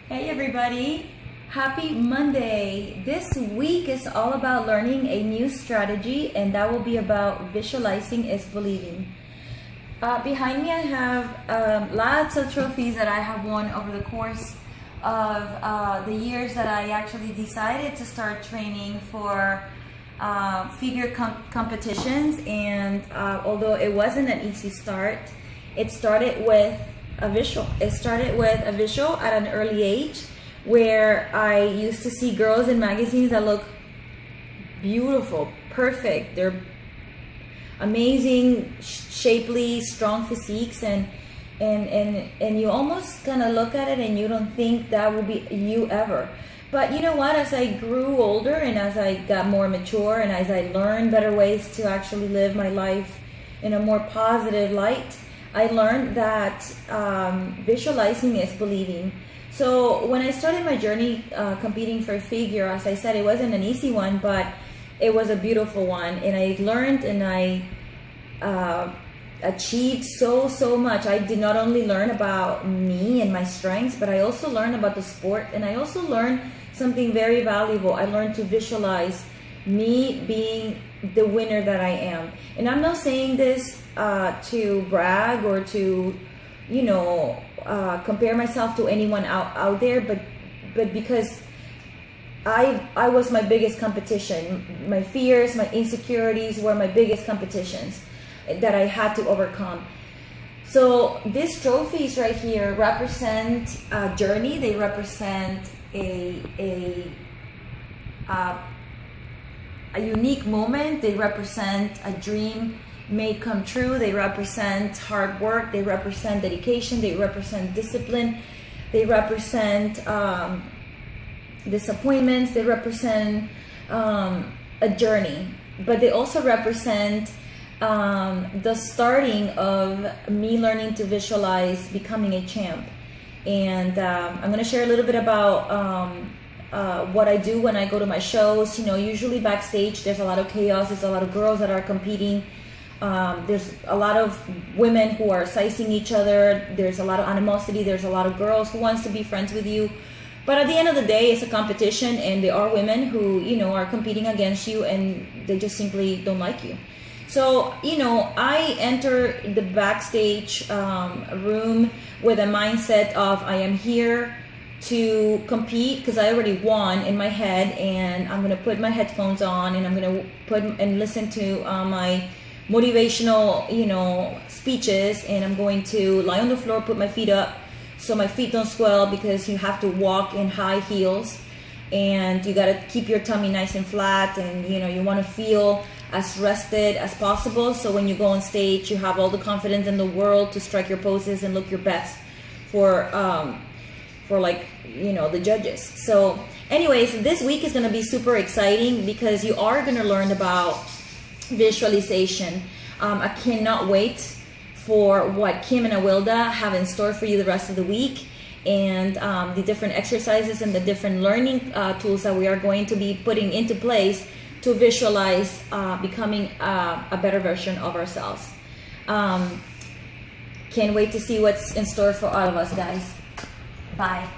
Hey everybody, happy Monday. This week is all about learning a new strategy, and that will be about visualizing is believing. Behind me I have lots of trophies that I have won over the course of the years that I actually decided to start training for figure competitions. And although it wasn't an easy start, it started with a visual. It started with a visual at an early age, where I used to see girls in magazines that look beautiful, perfect. They're amazing, shapely, strong physiques, and you almost kind of look at it and you don't think that will be you ever. But you know what? As I grew older and as I got more mature and as I learned better ways to actually live my life in a more positive light, I learned that visualizing is believing. So when I started my journey competing for figure, as I said, it wasn't an easy one, but it was a beautiful one. And I learned and I achieved so much. I did not only learn about me and my strengths, but I also learned about the sport. And I also learned something very valuable. I learned to visualize me being the winner that I am. And I'm not saying this to brag or to, you know, compare myself to anyone out there, but because I was my biggest competition. My fears, my insecurities were my biggest competitions that I had to overcome. So these trophies right here represent a journey. They represent a unique moment. They represent a dream made come true. They represent hard work. They represent dedication. They represent discipline. They represent disappointments. They represent a journey, but they also represent the starting of me learning to visualize becoming a champ. And I'm going to share a little bit about what I do when I go to my shows. You know, usually backstage there's a lot of chaos. There's a lot of girls that are competing. There's a lot of women who are sizing each other. There's a lot of animosity. There's a lot of girls who wants to be friends with you. But at the end of the day, it's a competition, and there are women who, you know, are competing against you, and they just simply don't like you. So, you know, I enter the backstage room with a mindset of I am here to compete because I already won in my head, and I'm going to put my headphones on and I'm going to put and listen to my motivational, you know, speeches, and I'm going to lie on the floor, put my feet up so my feet don't swell, because you have to walk in high heels and you got to keep your tummy nice and flat, and you know, you want to feel as rested as possible, so when you go on stage you have all the confidence in the world to strike your poses and look your best for like, you know, the judges. So anyways, this week is going to be super exciting because you are going to learn about visualization. I cannot wait for what Kim and Awilda have in store for you the rest of the week, and the different exercises and the different learning tools that we are going to be putting into place to visualize becoming a better version of ourselves. Can't wait to see what's in store for all of us, guys. Bye.